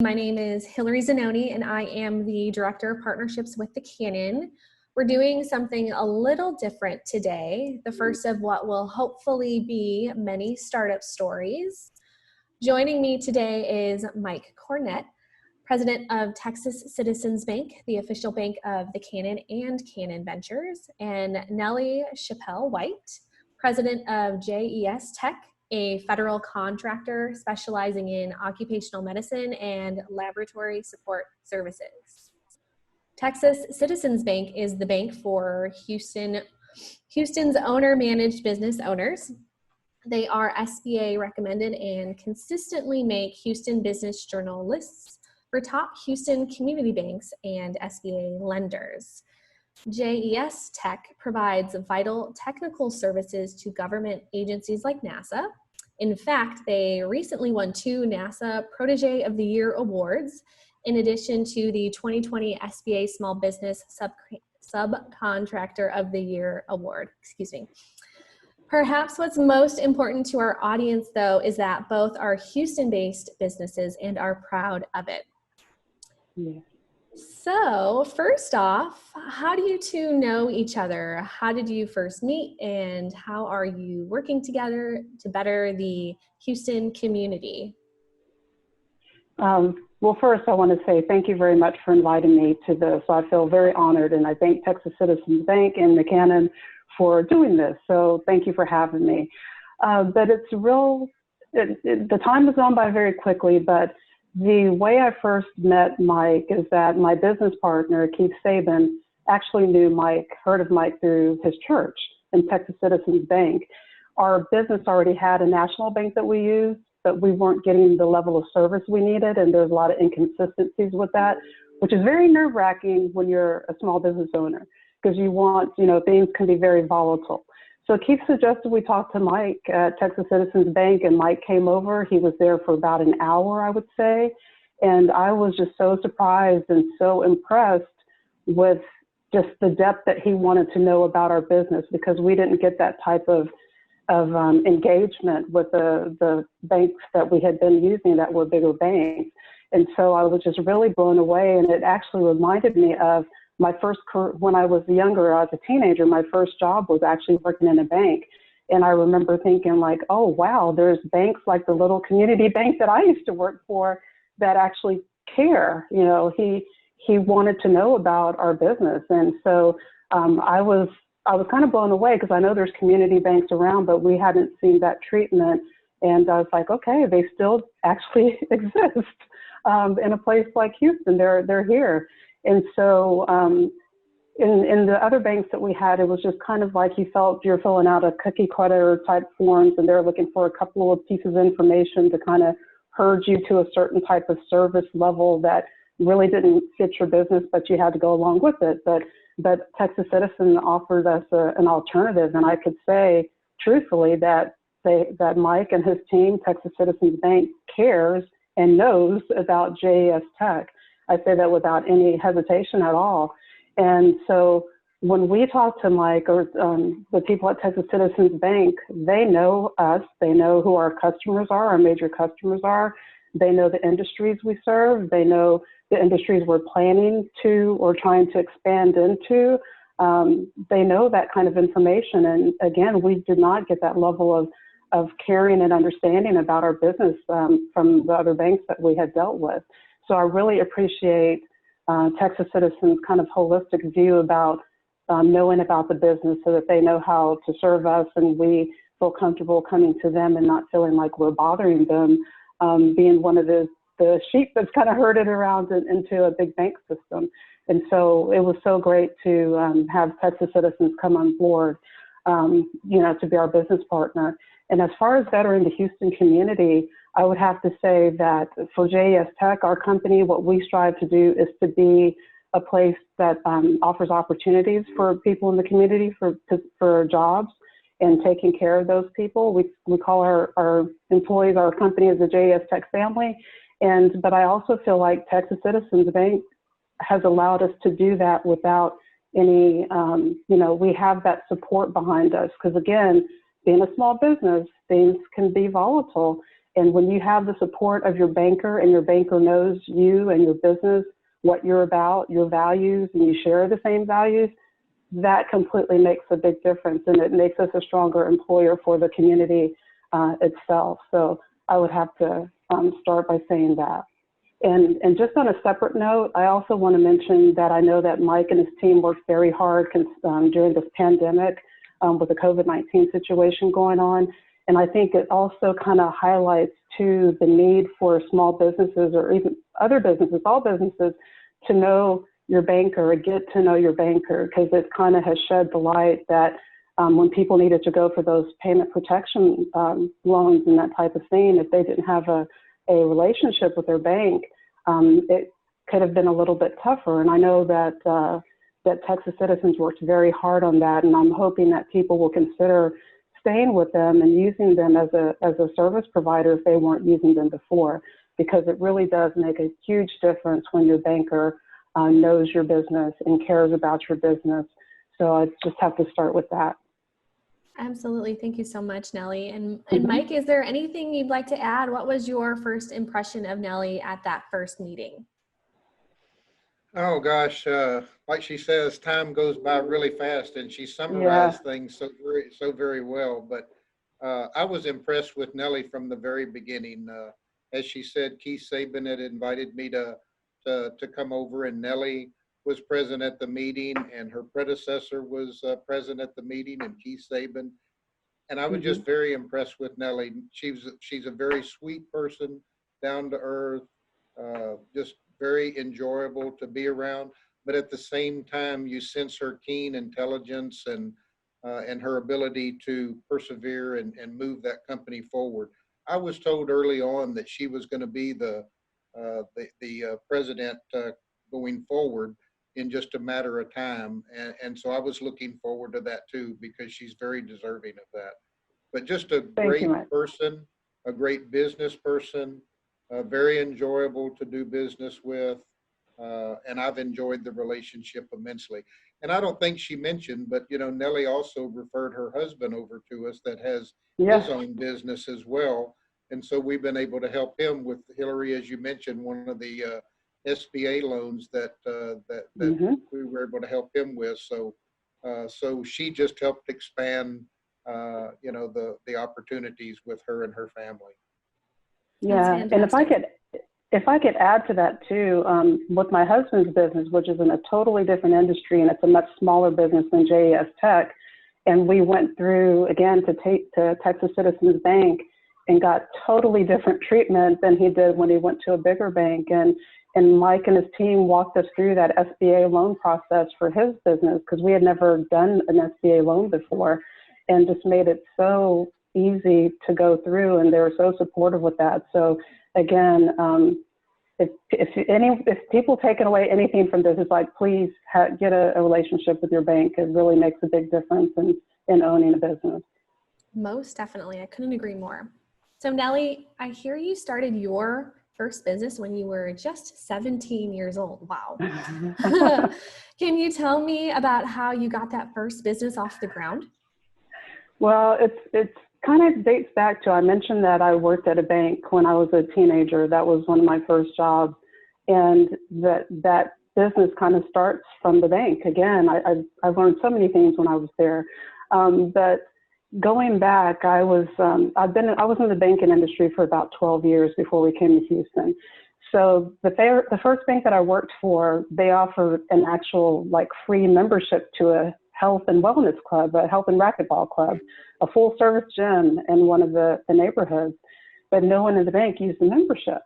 My name is Hillary Zanoni, and I am the Director of Partnerships with the Canon. We're doing something a little different today, the first of what will hopefully be many startup stories. Joining me today is Mike Cornett, President of Texas Citizens Bank, the official bank of the Canon and Canon Ventures, and Nellie Chappell-White, President of JES Tech, a federal contractor specializing in occupational medicine and laboratory support services. Texas Citizens Bank is the bank for Houston's owner-managed business owners. They are SBA recommended and consistently make Houston Business Journal lists for top Houston community banks and SBA lenders. JES Tech provides vital technical services to government agencies like NASA. In fact, they recently won 2 NASA Protege of the Year awards, in addition to the 2020 SBA Small Business Subcontractor of the Year award. Perhaps what's most important to our audience, though, is that both are Houston-based businesses and are proud of it. Yeah. So first off, how do you two know each other? How did you first meet, and how are you working together to better the Houston community? Well, first I want to say thank you very much for inviting me to this. I feel very honored, and I thank Texas Citizens Bank and the Canon for doing this. So thank you for having me. But it's the time has gone by very quickly, but the way I first met Mike is that my business partner, Keith Sabin, actually knew Mike, heard of Mike through his church in Texas Citizens Bank. Our business already had a national bank that we used, but we weren't getting the level of service we needed, and there's a lot of inconsistencies with that, which is very nerve-wracking when you're a small business owner, because you want, things can be very volatile. So Keith suggested we talk to Mike at Texas Citizens Bank, and Mike came over. He was there for about an hour, I would say. And I was just so surprised and so impressed with just the depth that he wanted to know about our business, because we didn't get that type of engagement with the banks that we had been using that were bigger banks. And so I was just really blown away. And it actually reminded me of my first career. When I was younger, as a teenager, my first job was actually working in a bank. And I remember thinking like, oh, wow, there's banks like the little community bank that I used to work for that actually care. He wanted to know about our business. And so I was kind of blown away, because I know there's community banks around, but we hadn't seen that treatment. And I was like, okay, they still actually exist in a place like Houston. They're here. And so in the other banks that we had, it was just kind of like you felt you're filling out a cookie cutter type forms, and they're looking for a couple of pieces of information to kind of herd you to a certain type of service level that really didn't fit your business, but you had to go along with it. But Texas Citizen offered us an alternative, and I could say truthfully that Mike and his team, Texas Citizens Bank, cares and knows about JES Tech. I say that without any hesitation at all. And so when we talk to Mike or the people at Texas Citizens Bank, they know us. They know who our customers are, our major customers are. They know the industries we serve. They know the industries we're planning to or trying to expand into. They know that kind of information. And again, we did not get that level of caring and understanding about our business from the other banks that we had dealt with. So I really appreciate Texas Citizens' kind of holistic view about knowing about the business, so that they know how to serve us, and we feel comfortable coming to them and not feeling like we're bothering them, being one of the sheep that's kind of herded around into a big bank system. And so it was so great to have Texas Citizens come on board, to be our business partner. And as far as bettering the Houston community, I would have to say that for JES Tech, our company, what we strive to do is to be a place that offers opportunities for people in the community for jobs and taking care of those people. We call our employees, our company, as the JES Tech family. But I also feel like Texas Citizens Bank has allowed us to do that without any, we have that support behind us. Because again, being a small business, things can be volatile. And when you have the support of your banker and your banker knows you and your business, what you're about, your values, and you share the same values, that completely makes a big difference, and it makes us a stronger employer for the community itself. So I would have to start by saying that. And just on a separate note, I also want to mention that I know that Mike and his team worked very hard during this pandemic with the COVID-19 situation going on. And I think it also kind of highlights too the need for small businesses or even other businesses, all businesses, to know your banker or get to know your banker, because it kind of has shed the light that when people needed to go for those payment protection loans and that type of thing, if they didn't have a relationship with their bank, it could have been a little bit tougher. And I know that that Texas Citizens worked very hard on that, and I'm hoping that people will consider staying with them and using them as a service provider if they weren't using them before, because it really does make a huge difference when your banker knows your business and cares about your business. So I just have to start with that. Absolutely. Thank you so much, Nellie. And Mike, is there anything you'd like to add? What was your first impression of Nellie at that first meeting? Oh gosh, like she says, time goes by really fast, and she summarized things so very well. But I was impressed with Nellie from the very beginning. As she said, Keith Saban had invited me to come over, and Nellie was present at the meeting, and her predecessor was present at the meeting, and Keith Saban. And I was just very impressed with Nellie. She's a very sweet person, down to earth, just very enjoyable to be around. But at the same time, you sense her keen intelligence and her ability to persevere and move that company forward. I was told early on that she was going to be the president going forward in just a matter of time. And so I was looking forward to that too, because she's very deserving of that. But just a great person, a great business person, very enjoyable to do business with. And I've enjoyed the relationship immensely. And I don't think she mentioned, but you know, Nellie also referred her husband over to us that has his own business as well. And so we've been able to help him with, Hillary, as you mentioned, one of the SBA loans that we were able to help him with. So so she just helped expand you know, the opportunities with her and her family. Yeah, and if I could add to that too, with my husband's business, which is in a totally different industry, and it's a much smaller business than JES Tech, and we went through again to Texas Citizens Bank and got totally different treatment than he did when he went to a bigger bank. And Mike and his team walked us through that SBA loan process for his business, because we had never done an SBA loan before, and just made it so easy to go through, and they were so supportive with that. So again, if people taking away anything from this, it's like, please get a relationship with your bank. It really makes a big difference in owning a business. Most definitely. I couldn't agree more. So Nellie, I hear you started your first business when you were just 17 years old. Wow. Can you tell me about how you got that first business off the ground? Well, it's kind of dates back to, I mentioned that I worked at a bank when I was a teenager. That was one of my first jobs. And that business kind of starts from the bank. Again, I learned so many things when I was there. But going back, I was in the banking industry for about 12 years before we came to Houston. So the first bank that I worked for, they offered an actual like free membership to a health and wellness club, a health and racquetball club, a full service gym in one of the neighborhoods, but no one in the bank used the membership.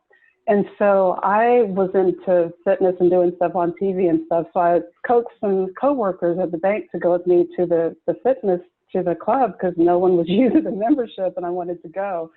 And so I was into fitness and doing stuff on TV and stuff. So I coaxed some coworkers at the bank to go with me to the fitness, to the club, because no one was using the membership and I wanted to go.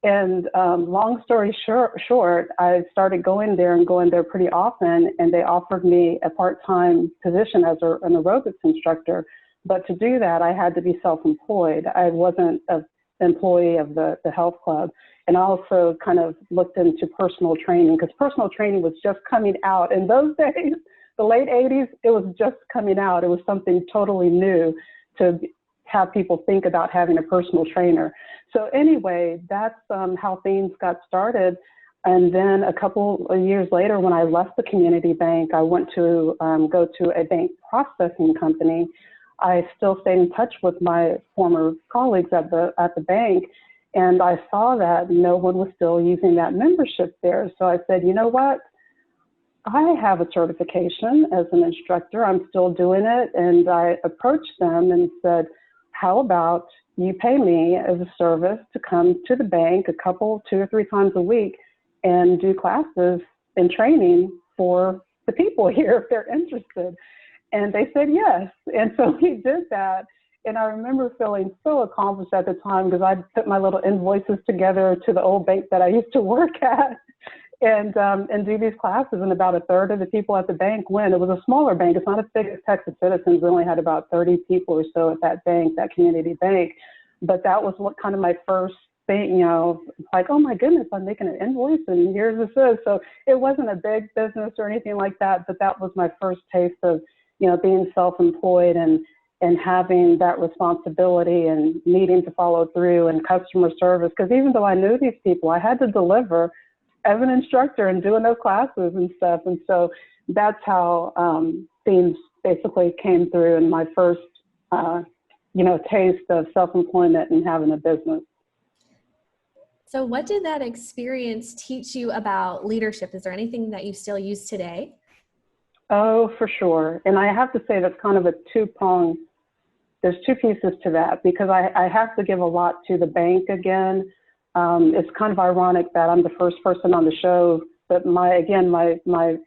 And long story short, I started going there pretty often, and they offered me a part-time position as an aerobics instructor. But to do that, I had to be self-employed. I wasn't an employee of the health club. And I also kind of looked into personal training, because personal training was just coming out. In those days, the late 80s, it was just coming out. It was something totally new to have people think about having a personal trainer. So anyway, that's how things got started. And then a couple of years later, when I left the community bank, I went to go to a bank processing company. I still stayed in touch with my former colleagues at the bank, and I saw that no one was still using that membership there. So I said, you know what? I have a certification as an instructor. I'm still doing it. And I approached them and said, how about you pay me as a service to come to the bank 2 or 3 times a week and do classes and training for the people here if they're interested. And they said yes. And so we did that. And I remember feeling so accomplished at the time because I put my little invoices together to the old bank that I used to work at and do these classes. And about 1/3 of the people at the bank went. It was a smaller bank. It's not as big as Texas Citizens. We only had about 30 people or so at that bank, that community bank. But that was what kind of my first thing, like, oh my goodness, I'm making an invoice and here's this is. So it wasn't a big business or anything like that, but that was my first taste of, being self-employed and having that responsibility and needing to follow through and customer service. Because even though I knew these people, I had to deliver as an instructor and doing those classes and stuff. And so that's how things basically came through in my first, taste of self-employment and having a business. So what did that experience teach you about leadership? Is there anything that you still use today? Oh, for sure. And I have to say that's kind of a two-pronged, there's 2 pieces to that because I have to give a lot to the bank again. It's kind of ironic that I'm the first person on the show, but my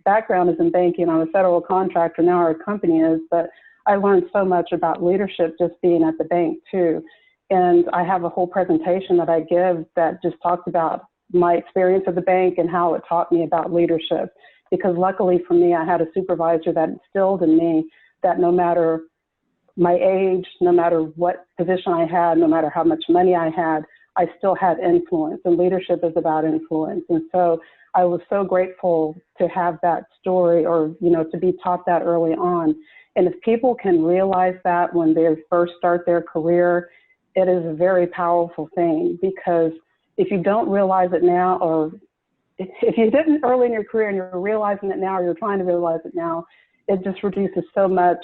background is in banking. I'm a federal contractor, now our company is, but I learned so much about leadership just being at the bank too. And I have a whole presentation that I give that just talks about my experience at the bank and how it taught me about leadership. Because luckily for me, I had a supervisor that instilled in me that no matter my age, no matter what position I had, no matter how much money I had, I still had influence. And leadership is about influence. And so I was so grateful to have that story or, to be taught that early on. And if people can realize that when they first start their career, it is a very powerful thing because if you don't realize it now, or if you didn't early in your career and you're realizing it now, or you're trying to realize it now, it just reduces so much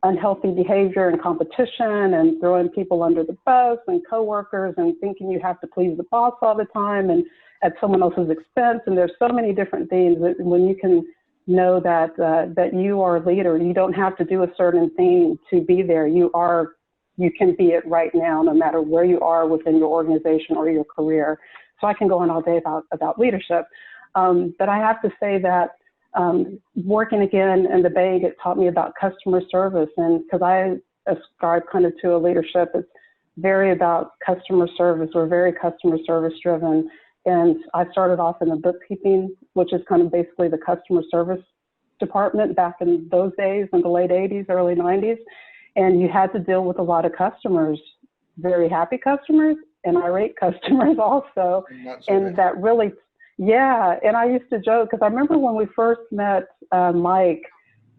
unhealthy behavior and competition and throwing people under the bus and coworkers and thinking you have to please the boss all the time and at someone else's expense. And there's so many different things that when you can know that that you are a leader, you don't have to do a certain thing to be there. You can be it right now, no matter where you are within your organization or your career. So I can go on all day about leadership. But I have to say that working again in the bank, it taught me about customer service. And because I ascribe kind of to a leadership, it's very about customer service. We're very customer service driven. And I started off in the bookkeeping, which is kind of basically the customer service department back in those days, in the late 80s, early 90s. And you had to deal with a lot of customers, very happy customers and irate customers also. And that really, yeah. And I used to joke, because I remember when we first met Mike,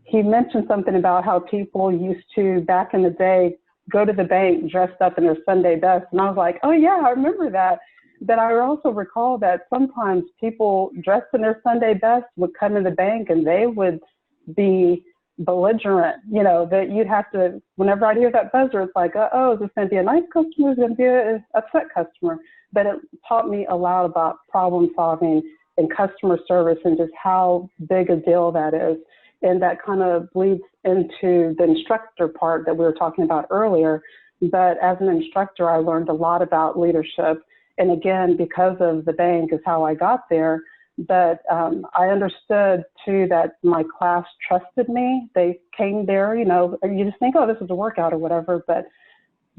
he mentioned something about how people used to, back in the day, go to the bank dressed up in their Sunday best. And I was like, oh yeah, I remember that. But I also recall that sometimes people dressed in their Sunday best would come in the bank and they would be belligerent, that you'd have to, whenever I hear that buzzer, it's like, oh, is this going to be a nice customer? Is it going to be an upset customer? But it taught me a lot about problem solving and customer service and just how big a deal that is. And that kind of bleeds into the instructor part that we were talking about earlier. But as an instructor, I learned a lot about leadership. And again, because of the bank is how I got there. But I understood too that my class trusted me. They came there, you just think, oh, this is a workout or whatever. But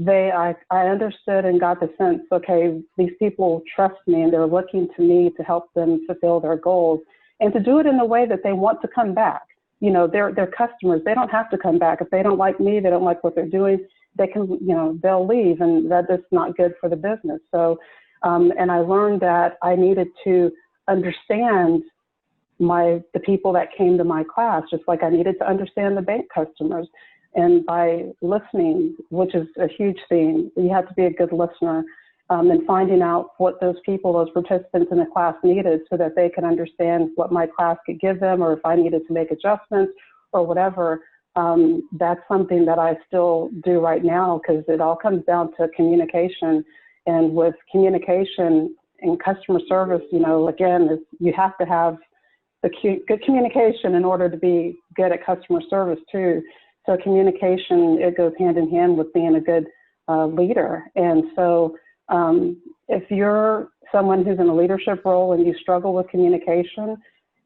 I understood and got the sense, okay, these people trust me and they're looking to me to help them fulfill their goals and to do it in a way that they want to come back. They're customers. They don't have to come back. If they don't like me, they don't like what they're doing, they can, they'll leave, and that is not good for the business. So, and I learned that I needed to understand the people that came to my class, just like I needed to understand the bank customers. And by listening, which is a huge theme, you have to be a good listener, and finding out what those people, those participants in the class needed so that they can understand what my class could give them, or if I needed to make adjustments or whatever. That's something that I still do right now, because it all comes down to communication. And with communication and customer service, you know, again, you have to have the good communication in order to be good at customer service too. So communication, it goes hand in hand with being a good leader. And so if you're someone who's in a leadership role and you struggle with communication,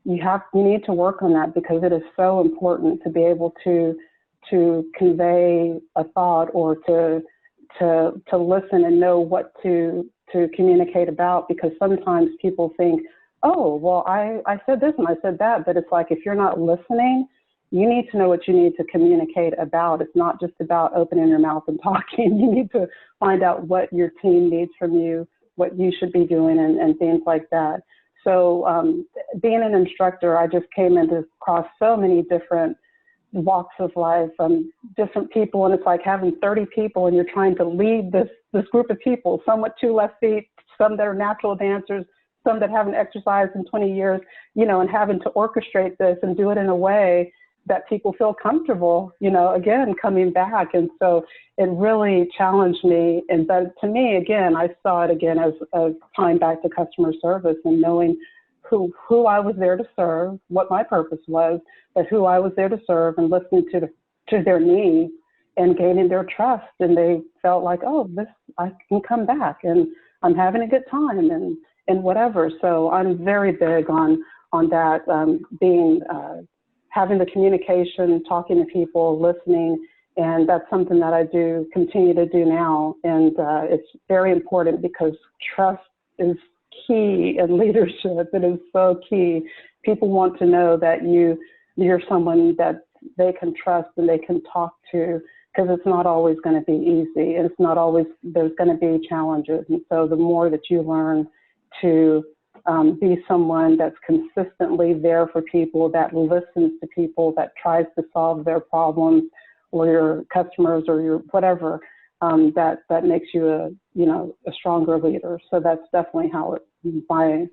you need to work on that, because it is so important to be able to convey a thought, or to listen and know what to communicate about. Because sometimes people think, oh, well, I said this and I said that, but it's like, if you're not listening, you need to know what you need to communicate about. It's not just about opening your mouth and talking. You need to find out what your team needs from you, what you should be doing, and things like that. So being an instructor, I just came across so many different walks of life, different people, and it's like having 30 people and you're trying to lead this group of people, some with 2 left feet, some that are natural dancers, some that haven't exercised in 20 years, you know, and having to orchestrate this and do it in a way that people feel comfortable, you know, again, coming back. And so it really challenged me. And but to me, again, I saw it again as tying back to customer service and knowing who I was there to serve, what my purpose was, but who I was there to serve, and listening to their needs and gaining their trust. And they felt like, oh, I can come back and I'm having a good time and whatever. So I'm very big on that, having the communication, talking to people, listening, and that's something that I do continue to do now. And it's very important, because trust is key in leadership. It is so key. People want to know that you're someone that they can trust and they can talk to, because it's not always going to be easy, and it's not always, there's going to be challenges. And so the more that you learn to be someone that's consistently there for people, that listens to people, that tries to solve their problems, or your customers, or your whatever, that makes you a stronger leader. So that's definitely how my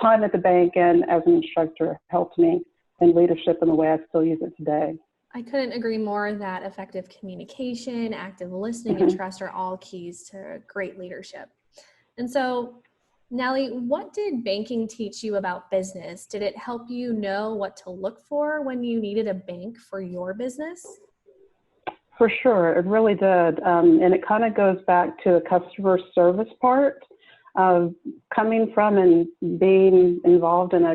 time at the bank and as an instructor helped me in leadership in the way I still use it today. I couldn't agree more that effective communication, active listening, and trust are all keys to great leadership. And so, Nellie, what did banking teach you about business? Did it help you know what to look for when you needed a bank for your business? For sure, it really did. And it kind of goes back to the customer service part of coming from and being involved in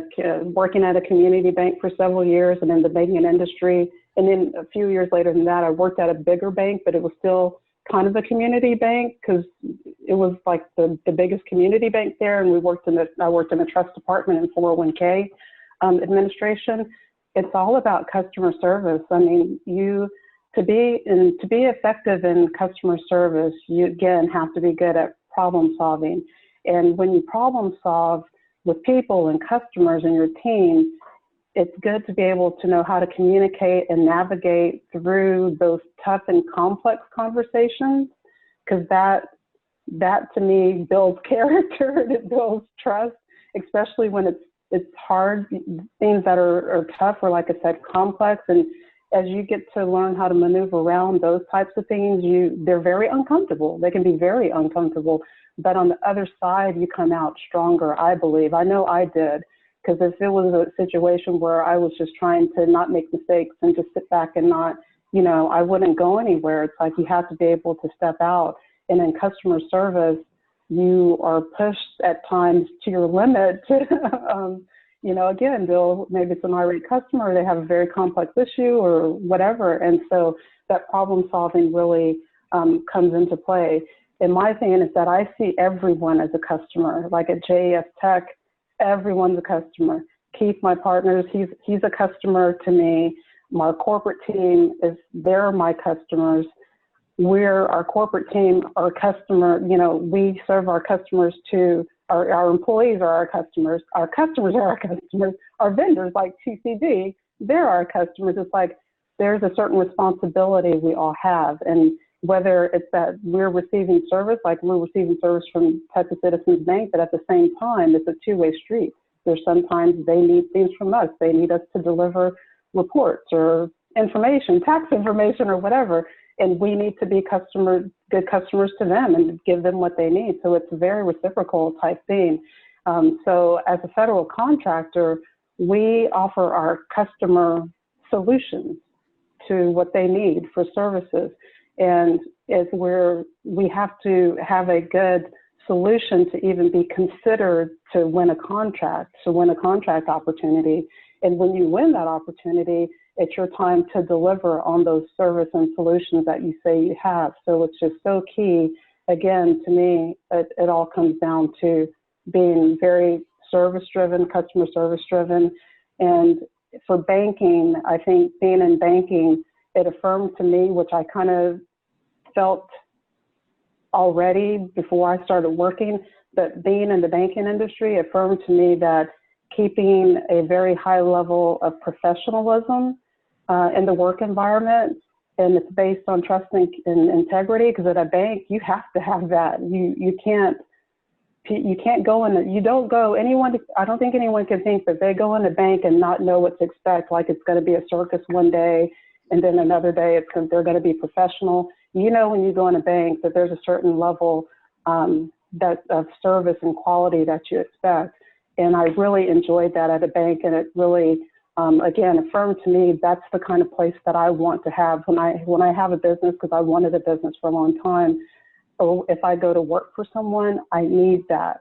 working at a community bank for several years and in the banking industry. And then a few years later than that, I worked at a bigger bank, but it was still kind of a community bank, because it was like the biggest community bank there. And I worked in the trust department and 401k administration. It's all about customer service. I mean, to be effective in customer service, you again have to be good at problem solving. And when you problem solve with people and customers and your team, it's good to be able to know how to communicate and navigate through those tough and complex conversations, because that to me builds character and it builds trust, especially when it's hard, things that are tough, or like I said, complex. And as you get to learn how to maneuver around those types of things, they're very uncomfortable. They can be very uncomfortable, but on the other side, you come out stronger, I believe. I know I did. Because if it was a situation where I was just trying to not make mistakes and just sit back and not, I wouldn't go anywhere. It's like you have to be able to step out. And in customer service, you are pushed at times to your limit. Again, maybe it's an irate customer, they have a very complex issue or whatever. And so that problem solving really comes into play. And my thing is that I see everyone as a customer, like at JES Tech. Everyone's a customer. Keith, my partners, he's a customer to me. My corporate team they're my customers. Our corporate team, our customer, we serve our customers too. Our employees are our customers. Our customers are our customers. Our vendors like TCD, they're our customers. It's like, there's a certain responsibility we all have. And whether it's that we're receiving service, like we're receiving service from Texas Citizens Bank, but at the same time, it's a two-way street. There's sometimes they need things from us. They need us to deliver reports or information, tax information or whatever. And we need to be good customers to them and give them what they need. So it's a very reciprocal type thing. So as a federal contractor, we offer our customer solutions to what they need for services. And we have to have a good solution to even be considered to win a contract opportunity. And when you win that opportunity, it's your time to deliver on those service and solutions that you say you have. So it's just so key. Again, to me, it all comes down to being very service-driven, customer service-driven. And for banking, I think being in banking, it affirmed to me, which I kind of felt already before I started working, but being in the banking industry affirmed to me that keeping a very high level of professionalism in the work environment, and it's based on trust and integrity, because at a bank, you have to have that. You can't go in, I don't think anyone can think that they go in the bank and not know what to expect, like it's going to be a circus one day, and then another day they're going to be professional. You know, when you go in a bank, that there's a certain level of service and quality that you expect. And I really enjoyed that at a bank, and it really, again, affirmed to me that's the kind of place that I want to have when I have a business, because I wanted a business for a long time. Or if I go to work for someone, I need that.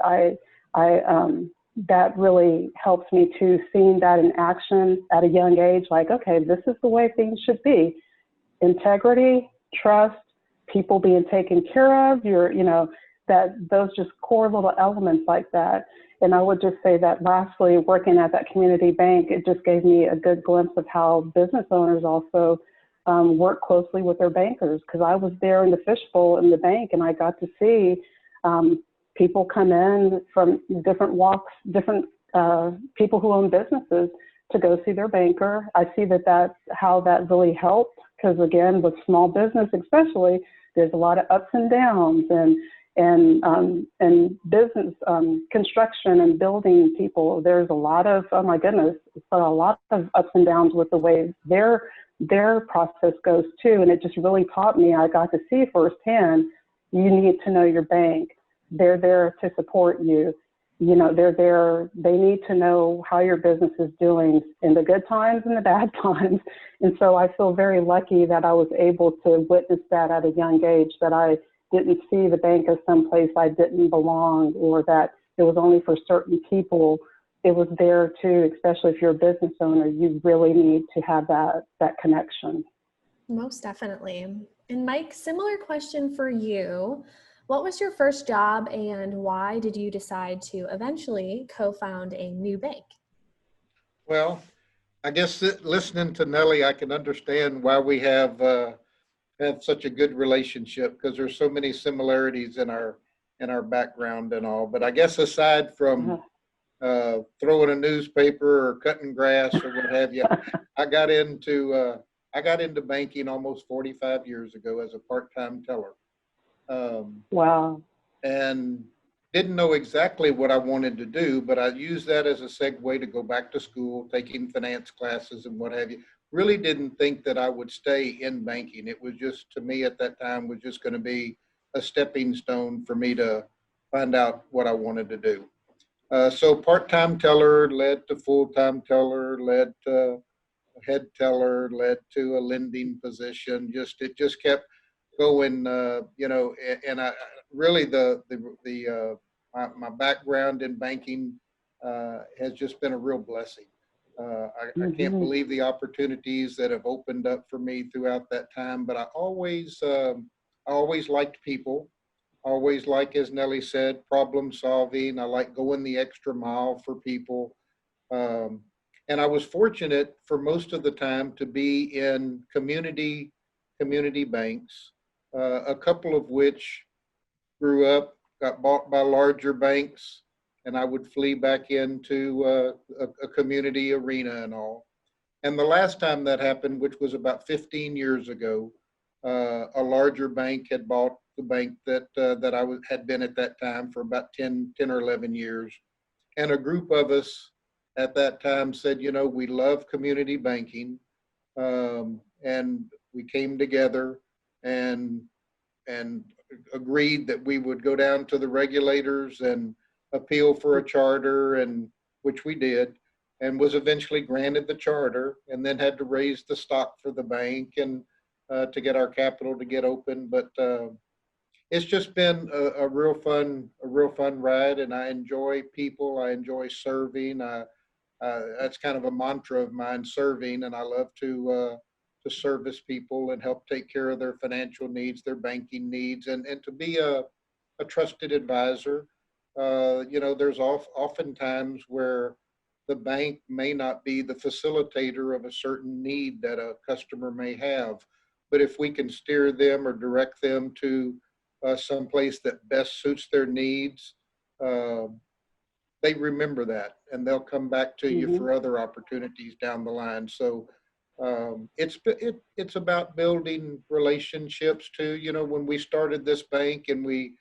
That really helps me to seeing that in action at a young age, like, okay, this is the way things should be. Integrity, trust, people being taken care of, those just core little elements like that. And I would just say that lastly, working at that community bank, it just gave me a good glimpse of how business owners also work closely with their bankers, because I was there in the fishbowl in the bank, and I got to see people come in from different walks, different people who own businesses to go see their banker. I see how that really helped, because again, with small business especially, there's a lot of ups and downs, and business construction and building people. There's a lot of, oh my goodness, a lot of ups and downs with the way their process goes too. And it just really taught me, I got to see firsthand, you need to know your bank. They're there to support you. They're there, they need to know how your business is doing in the good times and the bad times. And so I feel very lucky that I was able to witness that at a young age, that I didn't see the bank as someplace I didn't belong, or that it was only for certain people. It was there too, especially if you're a business owner, you really need to have that connection. Most definitely. And Mike, similar question for you. What was your first job, and why did you decide to eventually co-found a new bank? Well, I guess listening to Nellie, I can understand why we have such a good relationship, because there's so many similarities in our background and all. But I guess aside from throwing a newspaper or cutting grass or what have you, I got into banking almost 45 years ago as a part-time teller. Wow. And didn't know exactly what I wanted to do, but I used that as a segue to go back to school, taking finance classes and what have you. Really didn't think that I would stay in banking. It was just, to me at that time, was just going to be a stepping stone for me to find out what I wanted to do. So part-time teller led to full-time teller, led to head teller, led to a lending position. It just kept going, and I really my background in banking has just been a real blessing. I can't believe the opportunities that have opened up for me throughout that time. But I always liked people. Always, like as Nellie said, problem solving. I like going the extra mile for people. And I was fortunate for most of the time to be in community banks, a couple of which grew up, got bought by larger banks, and I would flee back into a community arena and all. And the last time that happened, which was about 15 years ago, a larger bank had bought the bank that had been at that time for about 10 or 11 years. And a group of us at that time said, you know, we love community banking. And we came together and agreed that we would go down to the regulators and appeal for a charter, and which we did, and was eventually granted the charter, and then had to raise the stock for the bank and to get our capital to get open. But it's just been a real fun ride, and I enjoy people. I enjoy serving. That's kind of a mantra of mine, serving, and I love to service people and help take care of their financial needs, their banking needs, and to be a trusted advisor. You know, there's often times where the bank may not be the facilitator of a certain need that a customer may have, but if we can steer them or direct them to someplace that best suits their needs, they remember that, and they'll come back to you for other opportunities down the line. So it's about building relationships too. You know, when we started this bank and we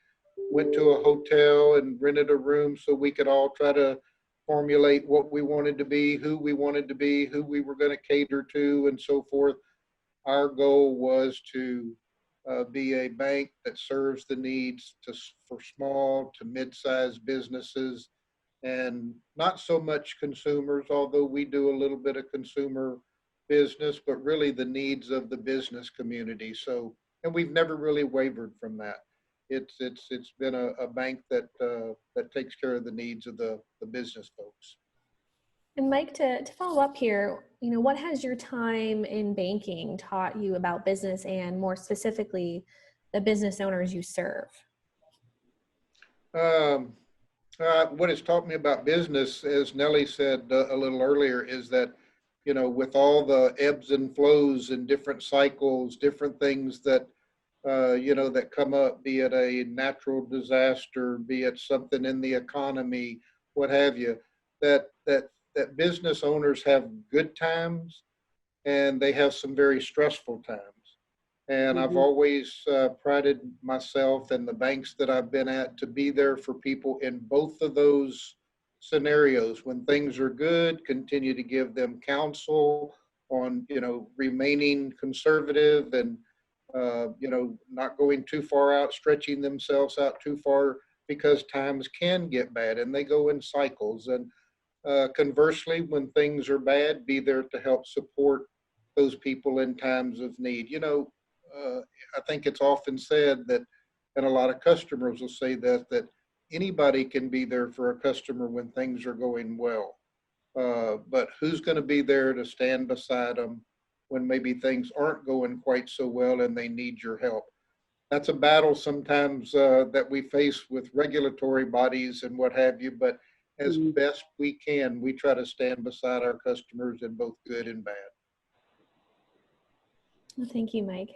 went to a hotel and rented a room so we could all try to formulate what we wanted to be, who we wanted to be, who we were going to cater to, and so forth. Our goal was to be a bank that serves the needs for small to mid-sized businesses, and not so much consumers, although we do a little bit of consumer business, but really the needs of the business community. So, and we've never really wavered from that. It's been a bank that takes care of the needs of the business folks. And Mike, to follow up here, you know, what has your time in banking taught you about business, and more specifically, the business owners you serve? What it's taught me about business, as Nellie said a little earlier, is that, you know, with all the ebbs and flows and different cycles, different things that, you know, that come up, be it a natural disaster, be it something in the economy, what have you, that business owners have good times and they have some very stressful times. And I've always prided myself and the banks that I've been at to be there for people in both of those scenarios. When things are good, continue to give them counsel on, you know, remaining conservative and, you know, not going too far out, stretching themselves out too far, because times can get bad and they go in cycles. And conversely, when things are bad, be there to help support those people in times of need. You know, I think it's often said that, and a lot of customers will say that anybody can be there for a customer when things are going well. But who's going to be there to stand beside them when maybe things aren't going quite so well and they need your help? That's a battle sometimes that we face with regulatory bodies and what have you, but as best we can, we try to stand beside our customers in both good and bad. Well, thank you, Mike.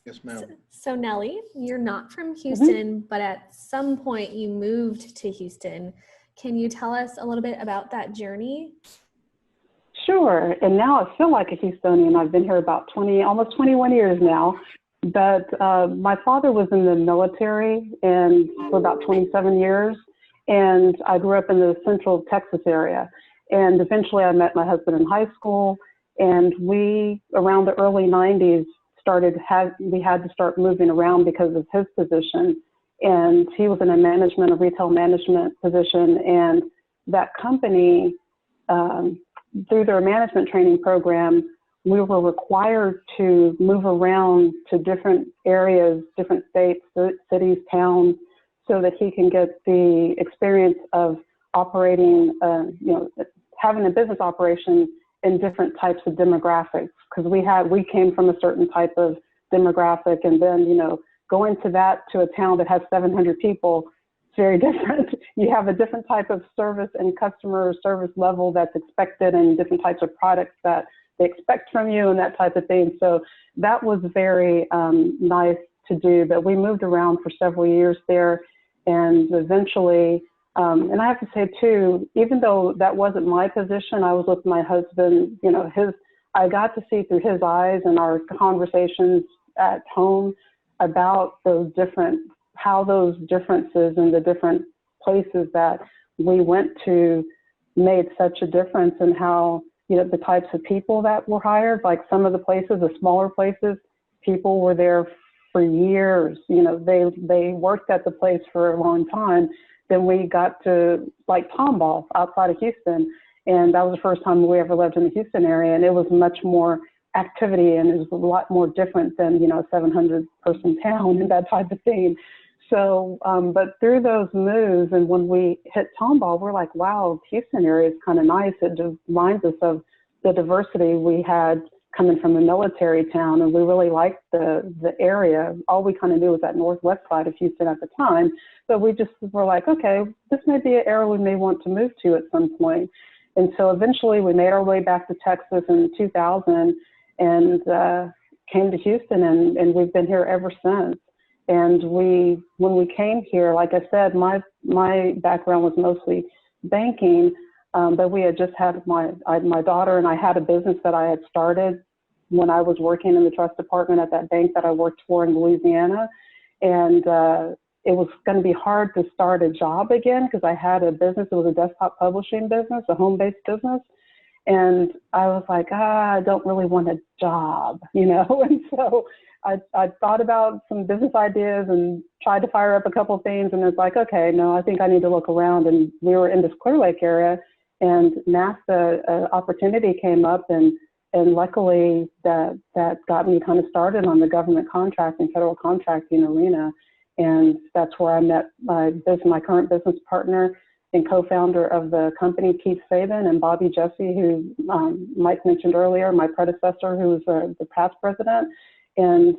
Yes, ma'am. So Nellie, you're not from Houston, but at some point you moved to Houston. Can you tell us a little bit about that journey? Sure. And now I feel like a Houstonian. I've been here about almost 21 years now. But my father was in the military and for about 27 years. And I grew up in the central Texas area. And eventually I met my husband in high school. And we, around the early 90s, we had to start moving around because of his position. And he was in a retail management position. And that company, through their management training program, we were required to move around to different areas, different states, cities, towns, so that he can get the experience of operating, you know, having a business operation in different types of demographics. Because we came from a certain type of demographic, and then, you know, going to a town that has 700 people, it's very different. You have a different type of service and customer service level that's expected, and different types of products that they expect from you and that type of thing. So that was very nice to do. But we moved around for several years there, and eventually, and I have to say too, even though that wasn't my position, I was with my husband, you know, I got to see through his eyes and our conversations at home about how those differences in the different places that we went to made such a difference, and how, you know, the types of people that were hired, like some of the places, the smaller places, people were there for years. You know, they worked at the place for a long time. Then we got to like Tomball outside of Houston, and that was the first time we ever lived in the Houston area, and it was much more activity, and it was a lot more different than, you know, a 700-person town and that type of thing. So, but through those moves, and when we hit Tomball, we're like, wow, the Houston area is kind of nice. It just reminds us of the diversity we had coming from a military town, and we really liked the area. All we kind of knew was that northwest side of Houston at the time, but we just were like, okay, this may be an area we may want to move to at some point. And so eventually we made our way back to Texas in 2000 and came to Houston, and we've been here ever since. And when we came here, like I said, my background was mostly banking, but we had just had my daughter, and I had a business that I had started when I was working in the trust department at that bank that I worked for in Louisiana. And it was going to be hard to start a job again because I had a business. It was a desktop publishing business, a home-based business. And I was like, I don't really want a job, you know? And so I thought about some business ideas and tried to fire up a couple of things, and it's like, okay, no, I think I need to look around. And we were in this Clear Lake area, and NASA opportunity came up, and luckily that got me kind of started on the government contracting, federal contracting arena. And that's where I met my current business partner and co-founder of the company, Keith Sabin, and Bobby Jesse, who Mike mentioned earlier, my predecessor, who was the past president. And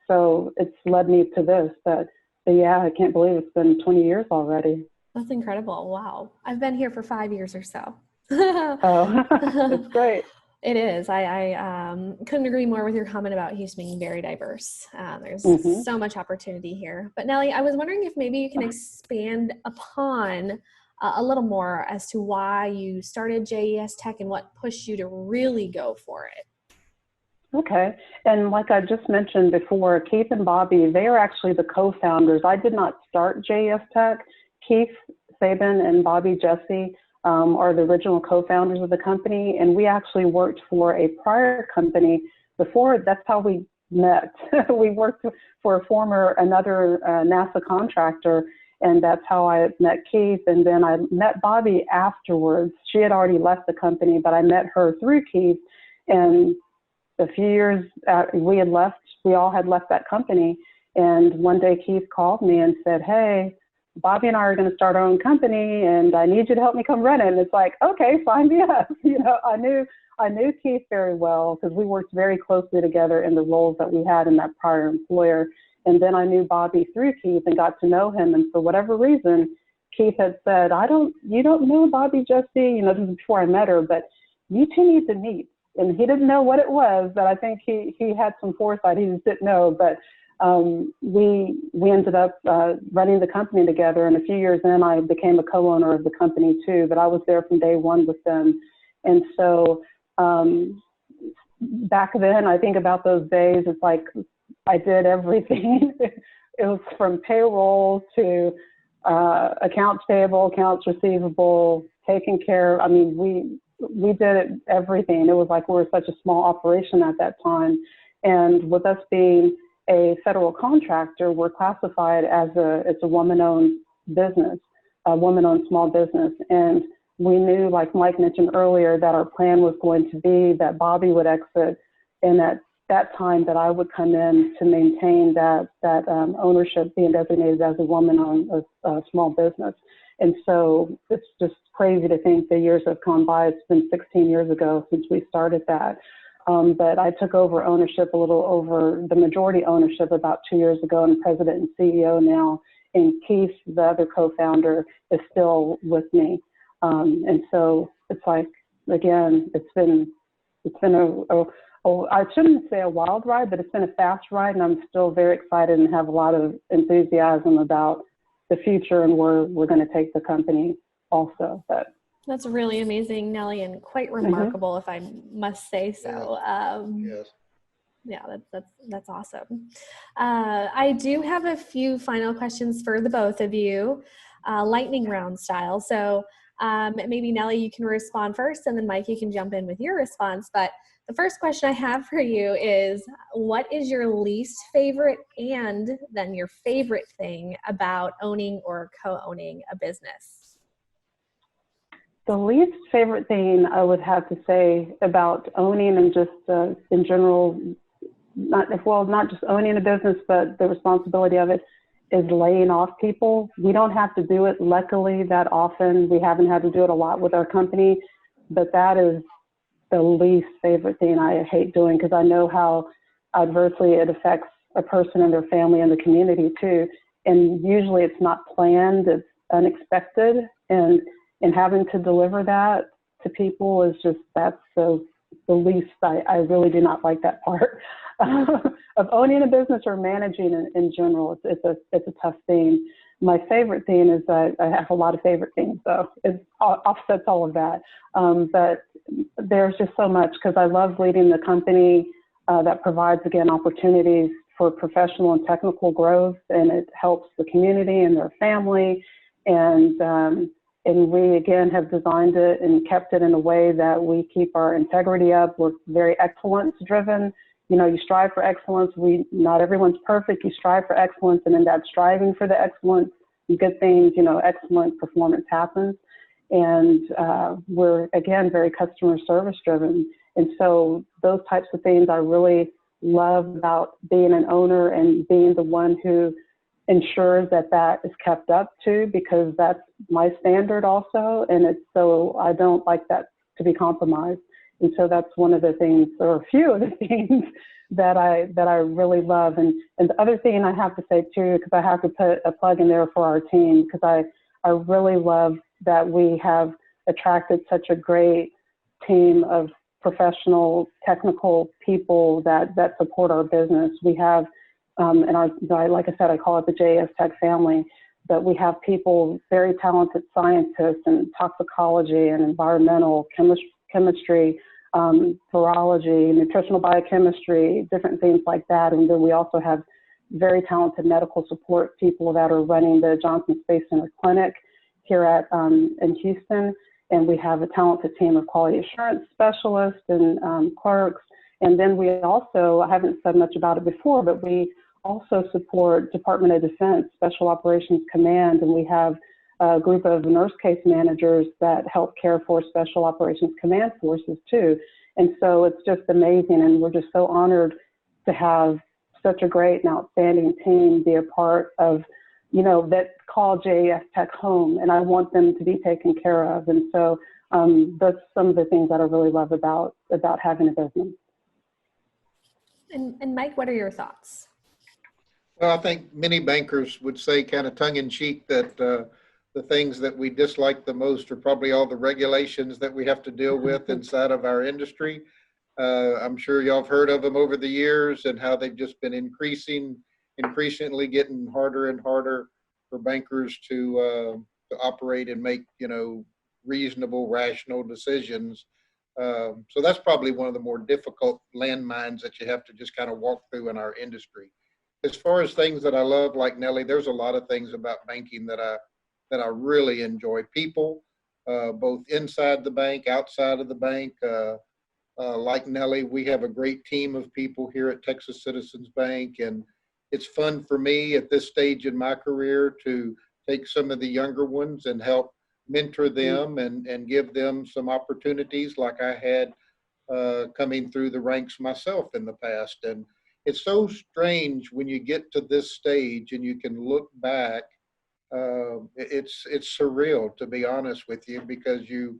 so it's led me to this, but yeah, I can't believe it's been 20 years already. That's incredible. Wow. I've been here for 5 years or so. Oh, it's great. It is. I couldn't agree more with your comment about Houston being very diverse. There's so much opportunity here. But Nellie, I was wondering if maybe you can expand upon a little more as to why you started JES Tech and what pushed you to really go for it. Okay. And like I just mentioned before, Keith and Bobby, they are actually the co-founders. I did not start JES Tech. Keith Sabin and Bobby Jesse are the original co-founders of the company. And we actually worked for a prior company before. That's how we met. We worked for another NASA contractor, and that's how I met Keith. And then I met Bobby afterwards. She had already left the company, but I met her through Keith. And a few years after we all had left that company. And one day Keith called me and said, hey, Bobby and I are going to start our own company, and I need you to help me come run it. And it's like, okay, sign me up. You know, I knew Keith very well because we worked very closely together in the roles that we had in that prior employer. And then I knew Bobby through Keith and got to know him. And for whatever reason, Keith had said, you don't know Bobby Jesse, you know, this is before I met her, but you two need to meet. And he didn't know what it was, but I think he had some foresight. He just didn't know. But we ended up running the company together. And a few years in, I became a co-owner of the company too. But I was there from day one with them. And so back then, I think about those days, it's like I did everything. It was from payroll to accounts payable, accounts receivable, taking care. I mean, we did everything. It was like we were such a small operation at that time. And with us being a federal contractor, we're classified as it's a woman-owned business, a woman-owned small business. And we knew, like Mike mentioned earlier, that our plan was going to be that Bobby would exit, and at that time that I would come in to maintain that ownership, being designated as a woman-owned small business. And so it's just crazy to think the years have gone by. It's been 16 years ago since we started that. But I took over ownership, a little over the majority ownership, about 2 years ago, and president and CEO now. And Keith, the other co-founder, is still with me. And so it's like, again, it's been I shouldn't say a wild ride, but it's been a fast ride, and I'm still very excited and have a lot of enthusiasm about the future and where we're going to take the company also. But That's really amazing, Nellie, and quite remarkable, if I must say so. Yes. Yeah, that's awesome. I do have a few final questions for the both of you, lightning round style. So maybe Nellie, you can respond first, and then Mike, you can jump in with your response. But the first question I have for you is, what is your least favorite and then your favorite thing about owning or co-owning a business? The least favorite thing I would have to say about owning and just in general, not just owning a business, but the responsibility of it, is laying off people. We don't have to do it, luckily, that often. We haven't had to do it a lot with our company, but that is the least favorite thing I hate doing, because I know how adversely it affects a person and their family and the community too. And usually it's not planned, it's unexpected. And having to deliver that to people is just, that's the least, I really do not like that part of owning a business or managing in general. It's a tough thing. My favorite thing is that I have a lot of favorite things, so it offsets all of that. But there's just so much, because I love leading the company that provides, again, opportunities for professional and technical growth, and it helps the community and their family. And we, again, have designed it and kept it in a way that we keep our integrity up. We're very excellence driven. You know, you strive for excellence. Not everyone's perfect. You strive for excellence, and in that striving for the excellence, good things, excellent performance happens. And we're, again, very customer service driven. And so those types of things I really love about being an owner and being the one who ensures that is kept up too, because that's my standard also. And so I don't like that to be compromised. And so that's one of the things, or a few of the things that I really love. And the other thing I have to say too, because I have to put a plug in there for our team, because I really love that we have attracted such a great team of professional, technical people that support our business. We have, like I said, I call it the JES Tech family, but we have people, very talented scientists in toxicology and environmental chemistry, virology, nutritional biochemistry, different things like that. And then we also have very talented medical support people that are running the Johnson Space Center Clinic here in Houston. And we have a talented team of quality assurance specialists and clerks. And then we also, I haven't said much about it before, but we also support Department of Defense Special Operations Command, and we have a group of nurse case managers that help care for Special Operations Command forces too. And so it's just amazing, and we're just so honored to have such a great and outstanding team be a part of, that call JES Tech home, and I want them to be taken care of. And so that's some of the things that I really love about having a business. And Mike, what are your thoughts? Well, I think many bankers would say, kind of tongue in cheek, that the things that we dislike the most are probably all the regulations that we have to deal with inside of our industry. I'm sure y'all have heard of them over the years, and how they've just been increasingly getting harder and harder for bankers to operate and make, reasonable, rational decisions. So that's probably one of the more difficult landmines that you have to just kind of walk through in our industry. As far as things that I love, like Nellie, there's a lot of things about banking that I really enjoy. People, both inside the bank, outside of the bank. Like Nellie, we have a great team of people here at Texas Citizens Bank, and it's fun for me at this stage in my career to take some of the younger ones and help mentor them and give them some opportunities like I had coming through the ranks myself in the past. And it's so strange when you get to this stage and you can look back. It's surreal, to be honest with you, because you,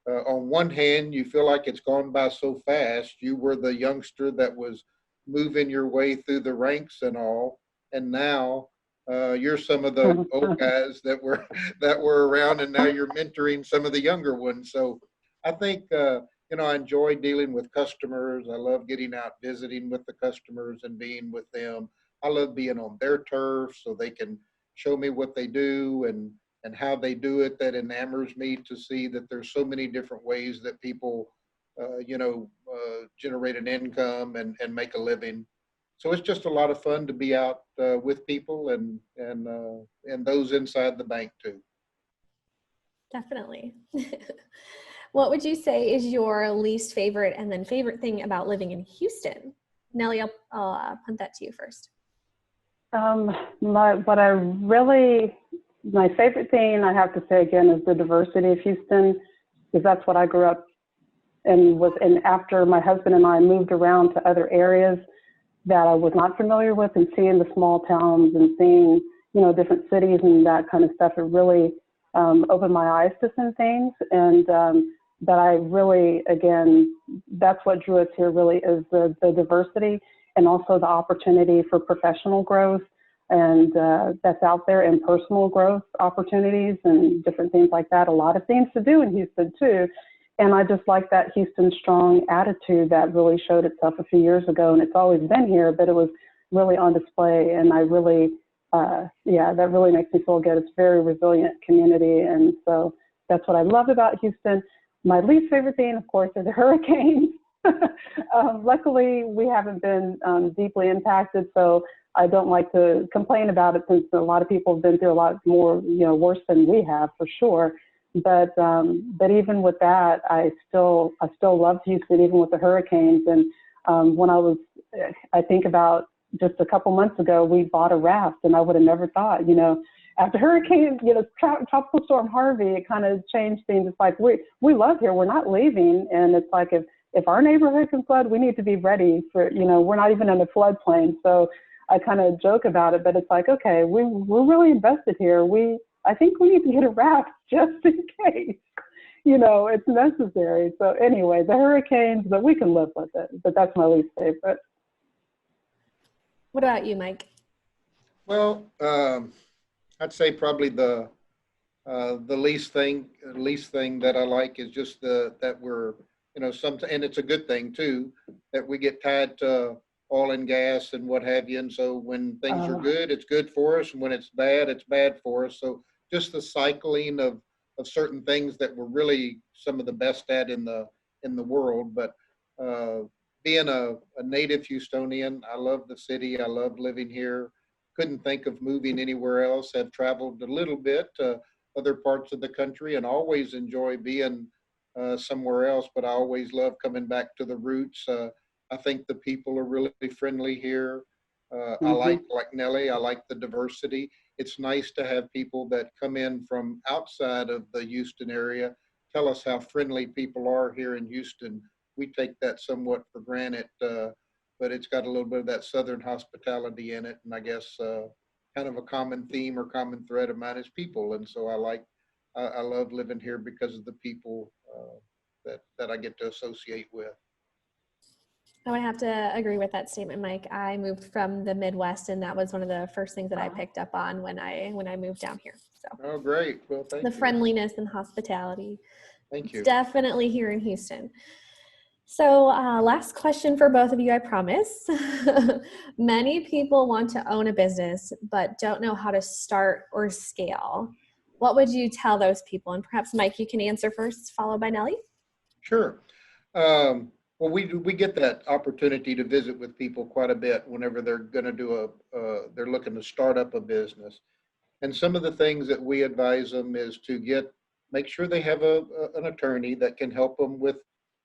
on one hand, you feel like it's gone by so fast. You were the youngster that was moving your way through the ranks and all, and now you're some of the old guys that were around, and now you're mentoring some of the younger ones. So I think I enjoy dealing with customers. I love getting out visiting with the customers and being with them. I love being on their turf so they can show me what they do, and how they do it that enamors me to see that there's so many different ways that people, generate an income and make a living. So it's just a lot of fun to be out with people and those inside the bank too. Definitely. What would you say is your least favorite and then favorite thing about living in Houston? Nellie, I'll punt that to you first. My favorite thing, I have to say again, is the diversity of Houston, because that's what I grew up and after my husband and I moved around to other areas that I was not familiar with, and seeing the small towns and seeing, different cities and that kind of stuff, it really opened my eyes to some things. And that I really, again, that's what drew us here really, is the diversity and also the opportunity for professional growth and that's out there, and personal growth opportunities and different things like that. A lot of things to do in Houston too. And I just like that Houston strong attitude that really showed itself a few years ago, and it's always been here, but it was really on display. And I really, that really makes me feel good. It's a very resilient community. And so that's what I love about Houston. My least favorite thing, of course, are the hurricanes. Luckily, we haven't been deeply impacted, so I don't like to complain about it, since a lot of people have been through a lot more, worse than we have, for sure. But even with that, I still loved Houston, even with the hurricanes. And I think about just a couple months ago, we bought a raft, and I would have never thought, after hurricane, tropical storm Harvey, it kind of changed things. It's like, we love here, we're not leaving. And it's like, if our neighborhood can flood, we need to be ready for, we're not even in a floodplain. So I kind of joke about it, but it's like, okay, we're really invested here. I think we need to get a raft just in case, it's necessary. So anyway, the hurricanes, but we can live with it. But that's my least favorite. What about you, Mike? Well, I'd say probably the least thing that I like is just that we're, and it's a good thing too, that we get tied to oil and gas and what have you. And so when things are good, it's good for us. And when it's bad for us. So just the cycling of certain things that we're really some of the best at in the world. But being a native Houstonian, I love the city. I love living here. Couldn't think of moving anywhere else. Have traveled a little bit to other parts of the country and always enjoy being somewhere else. But I always love coming back to the roots. I think the people are really friendly here. I like Nellie, I like the diversity. It's nice to have people that come in from outside of the Houston area tell us how friendly people are here in Houston. We take that somewhat for granted, but it's got a little bit of that Southern hospitality in it. And I guess kind of a common theme or common thread of mine is people. And so I love living here because of the people that I get to associate with. I would have to agree with that statement, Mike. I moved from the Midwest, and that was one of the first things that I picked up on when I moved down here. So. Oh, great. Well, thank you. The friendliness and hospitality. Thank you. It's definitely here in Houston. So last question for both of you, I promise. Many people want to own a business, but don't know how to start or scale. What would you tell those people? And perhaps, Mike, you can answer first, followed by Nellie. Sure. Well, we get that opportunity to visit with people quite a bit whenever they're going to they're looking to start up a business. And some of the things that we advise them is to make sure they have an attorney that can help them with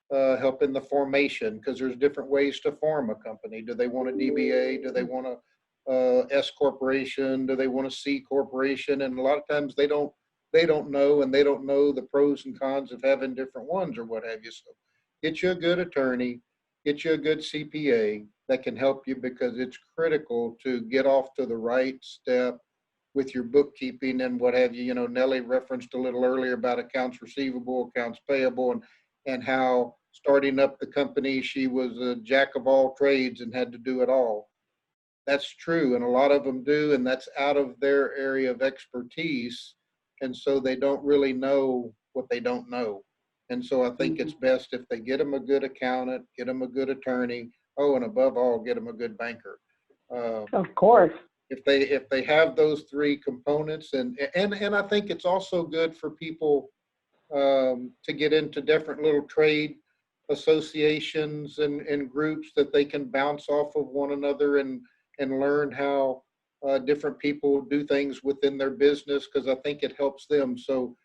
help in the formation, because there's different ways to form a company. Do they want a DBA? Do they want a S corporation? Do they want a C corporation? And a lot of times they don't know, and they don't know the pros and cons of having different ones or what have you. So get you a good attorney, get you a good CPA that can help you, because it's critical to get off to the right step with your bookkeeping and what have you. You know, Nellie referenced a little earlier about accounts receivable, accounts payable, and how starting up the company, she was a jack of all trades and had to do it all. That's true, and a lot of them do, and that's out of their area of expertise, and so they don't really know what they don't know. And so I think it's best if they get them a good accountant, get them a good attorney, and above all, get them a good banker. Of course. if they have those three components, and I think it's also good for people to get into different little trade associations and groups that they can bounce off of one another and learn how different people do things within their business, because I think it helps them. So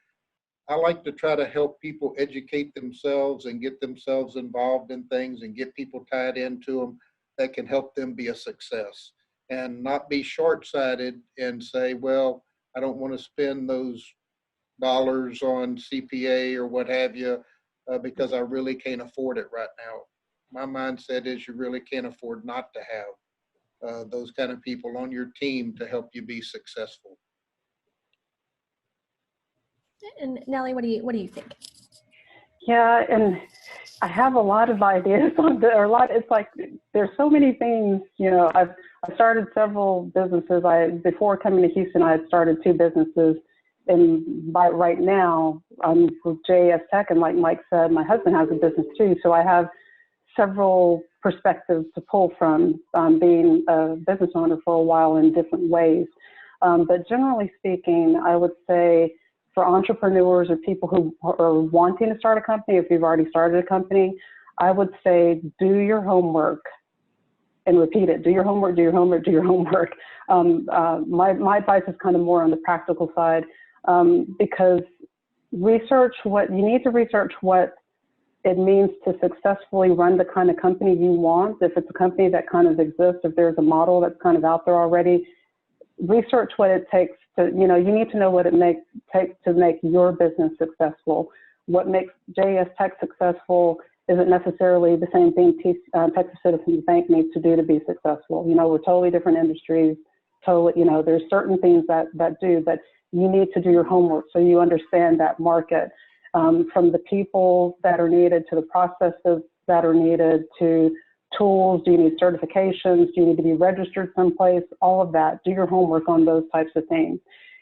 I like to try to help people educate themselves and get themselves involved in things and get people tied into them that can help them be a success, and not be short-sighted and say, well, I don't want to spend those dollars on CPA or what have you because I really can't afford it right now. My mindset is you really can't afford not to have those kind of people on your team to help you be successful. And Nellie, what do you think? Yeah, and I have a lot of ideas on it's like there's so many things. I started several businesses. Before coming to Houston, I had started 2 businesses, and right now I'm with JES Tech, and like Mike said, my husband has a business too. So I have several perspectives to pull from, being a business owner for a while in different ways. But generally speaking, I would say for entrepreneurs or people who are wanting to start a company, if you've already started a company, I would say do your homework and repeat it. Do your homework, do your homework, do your homework. My advice is kind of more on the practical side, because you need to research what it means to successfully run the kind of company you want. If it's a company that kind of exists, if there's a model that's kind of out there already, research what it takes to, you need to know what it takes to make your business successful. What makes JES Tech successful isn't necessarily the same thing Texas Citizens Bank needs to do to be successful. We're totally different industries, there's certain things that do, but you need to do your homework so you understand that market, from the people that are needed to the processes that are needed to tools. Do you need certifications? Do you need to be registered someplace? All of that. Do your homework on those types of things.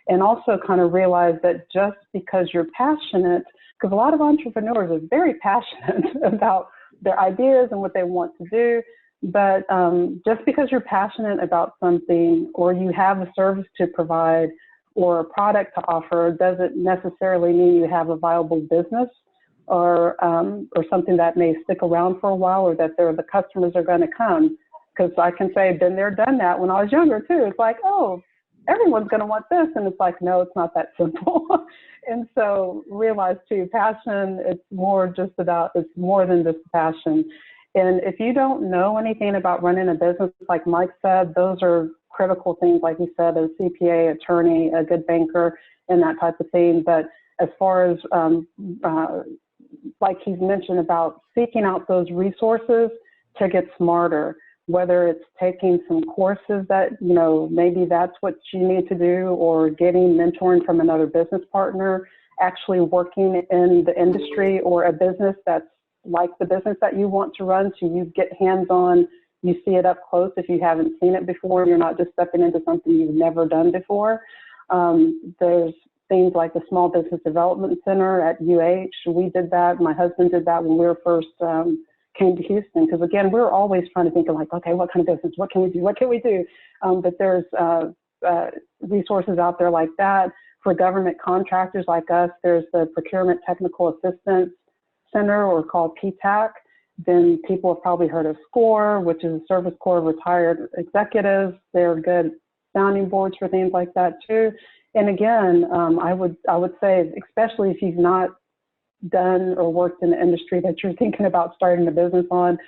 And also kind of realize that just because you're passionate, because a lot of entrepreneurs are very passionate about their ideas and what they want to do, but just because you're passionate about something, or you have a service to provide or a product to offer, doesn't necessarily mean you have a viable business or something that may stick around for a while, or that the customers are going to come. Because I can say, been there, done that when I was younger too. It's like, oh, everyone's going to want this. And it's like, no, it's not that simple. And so realize too, passion, it's more than just passion. And if you don't know anything about running a business, like Mike said, those are critical things, like he said, a CPA, attorney, a good banker, and that type of thing. But as far as like he's mentioned about seeking out those resources to get smarter, whether it's taking some courses that, maybe that's what you need to do, or getting mentoring from another business partner, actually working in the industry or a business that's like the business that you want to run, so you get hands-on, you see it up close if you haven't seen it before, and you're not just stepping into something you've never done before. There's things like the Small Business Development Center at UH. We did that. My husband did that when we were first came to Houston, because again, we're always trying to think of like, okay, what kind of business? What can we do? What can we do? But there's resources out there like that. For government contractors like us, there's the Procurement Technical Assistance Center, or called PTAC. Then people have probably heard of SCORE, which is a Service Corps of Retired Executives. They're good sounding boards for things like that too. And again, I would say, especially if you've not done or worked in the industry that you're thinking about starting a business on,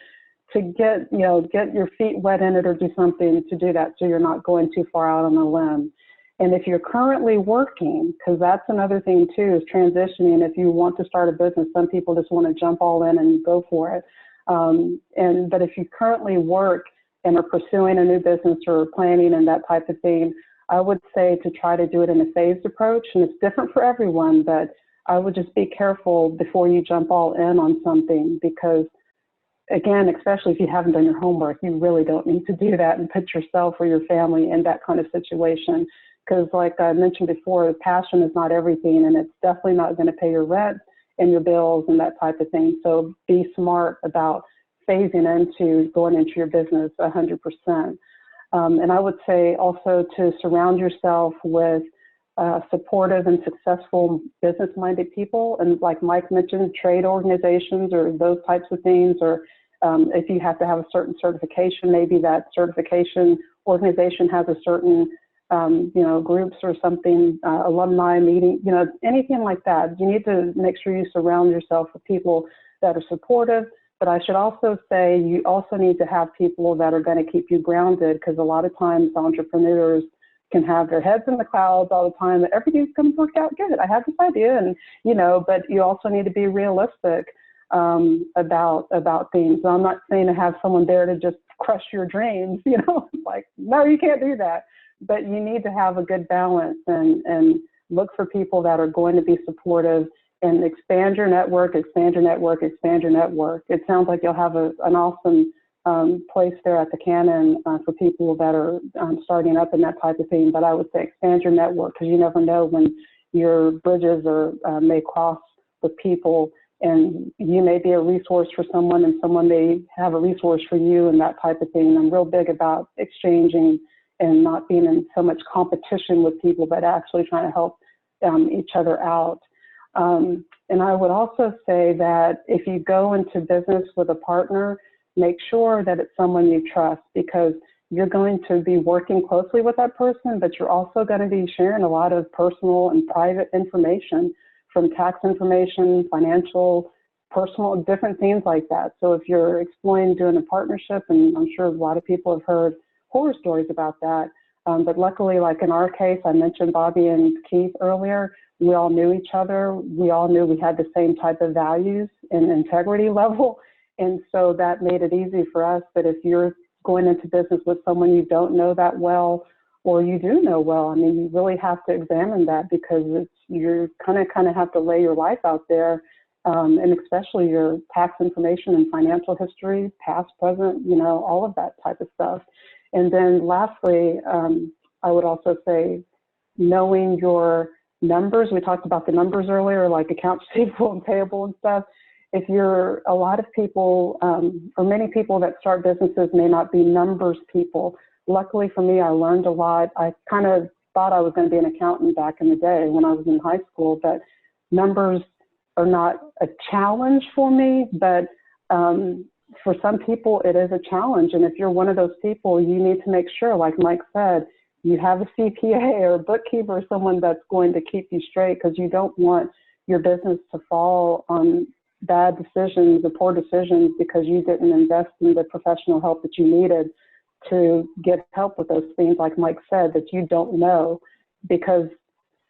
to get your feet wet in it, or do something to do that so you're not going too far out on a limb. And if you're currently working, because that's another thing too, is transitioning. If you want to start a business, some people just want to jump all in and go for it. But if you currently work and are pursuing a new business or planning and that type of thing, I would say to try to do it in a phased approach. And it's different for everyone, but I would just be careful before you jump all in on something, because again, especially if you haven't done your homework, you really don't need to do that and put yourself or your family in that kind of situation. Because like I mentioned before, passion is not everything, and it's definitely not going to pay your rent and your bills and that type of thing. So be smart about phasing into going into your business 100%. And I would say also to surround yourself with supportive and successful business-minded people. And like Mike mentioned, trade organizations or those types of things, or if you have to have a certain certification, maybe that certification organization has a certain, groups or something, alumni meeting, anything like that. You need to make sure you surround yourself with people that are supportive. But I should also say you also need to have people that are going to keep you grounded, because a lot of times entrepreneurs can have their heads in the clouds all the time, that everything's going to work out good. I have this idea, and but you also need to be realistic about things. So I'm not saying to have someone there to just crush your dreams, like, no, you can't do that. But you need to have a good balance and look for people that are going to be supportive and expand your network, expand your network, expand your network. It sounds like you'll have an awesome place there at the Canon for people that are starting up and that type of thing. But I would say expand your network, because you never know when your bridges may cross with people, and you may be a resource for someone and someone may have a resource for you, and that type of thing. I'm real big about exchanging and not being in so much competition with people, but actually trying to help each other out. And I would also say that if you go into business with a partner, make sure that it's someone you trust, because you're going to be working closely with that person, but you're also going to be sharing a lot of personal and private information, from tax information, financial, personal, different things like that. So if you're exploring doing a partnership, and I'm sure a lot of people have heard horror stories about that, but luckily, like in our case, I mentioned Bobby and Keith earlier, we all knew each other. We all knew we had the same type of values and integrity level. And so that made it easy for us. But if you're going into business with someone you don't know that well, or you do know well, I mean, you really have to examine that, because you're kind of have to lay your life out there, and especially your tax information and financial history, past, present, all of that type of stuff. And then lastly, I would also say knowing your numbers. We talked about the numbers earlier, like accounts receivable and payable and stuff. If you're a lot of people, or many people that start businesses may not be numbers people. Luckily for me, I learned a lot. I kind of thought I was going to be an accountant back in the day when I was in high school, but numbers are not a challenge for me, but for some people it is a challenge. And if you're one of those people, you need to make sure, like Mike said, you have a CPA or a bookkeeper or someone that's going to keep you straight, because you don't want your business to fall on bad decisions or poor decisions because you didn't invest in the professional help that you needed to get help with those things, like Mike said, that you don't know, because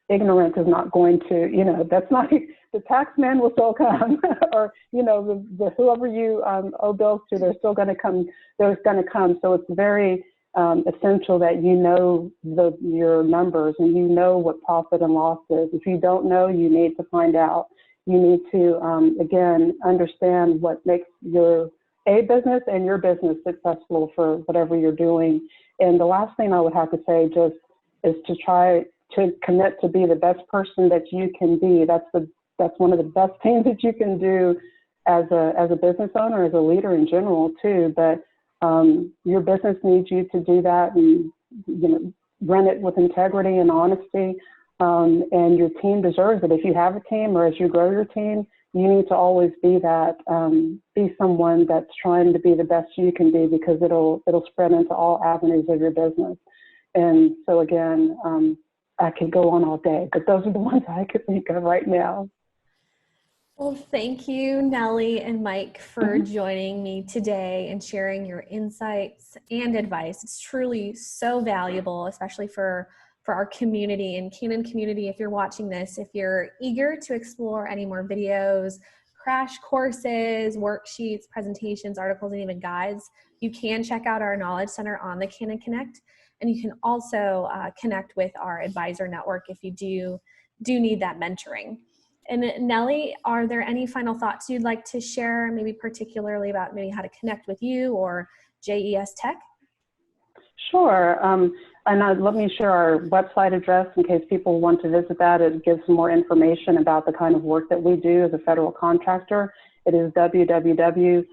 ignorance is not going to, that's not, the tax man will still come, or, the whoever you owe bills to, they're still going to come, So it's very essential that you know your numbers, and you know what profit and loss is. If you don't know, you need to find out. You need to, again, understand what makes your business and your business successful for whatever you're doing. And the last thing I would have to say just is to try to commit to be the best person that you can be. That's one of the best things that you can do as a business owner, as a leader in general too. But your business needs you to do that, and run it with integrity and honesty. And your team deserves it. If you have a team, or as you grow your team, you need to always be that, be someone that's trying to be the best you can be, because it'll spread into all avenues of your business. And so again, I could go on all day, but those are the ones I could think of right now. Well, thank you, Nellie and Mike, for joining me today and sharing your insights and advice. It's truly so valuable, especially for our community and Canon community. If you're watching this, if you're eager to explore any more videos, crash courses, worksheets, presentations, articles, and even guides, you can check out our Knowledge Center on the Canon Connect. And you can also connect with our advisor network if you do need that mentoring. And Nellie, are there any final thoughts you'd like to share, maybe particularly about maybe how to connect with you or JES Tech? Sure. And let me share our website address in case people want to visit that. It gives some more information about the kind of work that we do as a federal contractor. It is www.JES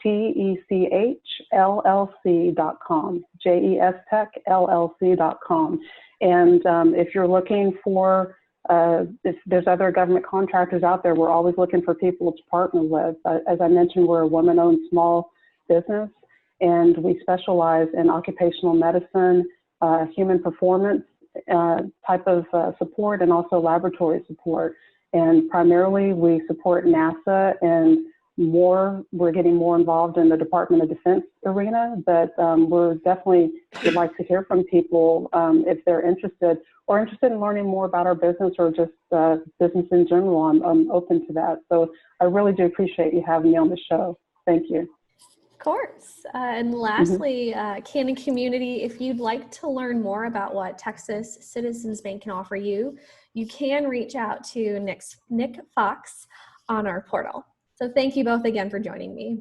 JESTechLLC.com, JESTechLLC.com. And if you're looking for, if there's other government contractors out there, we're always looking for people to partner with. As I mentioned, we're a woman-owned small business, and we specialize in occupational medicine, human performance type of support, and also laboratory support. And primarily we support NASA, and we're getting more involved in the Department of Defense arena, but we're definitely would like to hear from people if they're interested in learning more about our business or just business in general. I'm open to that. So I really do appreciate you having me on the show. Thank you. Of course. And lastly, Canon community, if you'd like to learn more about what Texas Citizens Bank can offer you, you can reach out to Nick Fox on our portal. So thank you both again for joining me.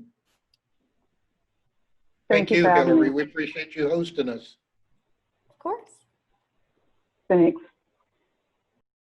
Thank you, Hillary. We appreciate you hosting us. Of course. Thanks.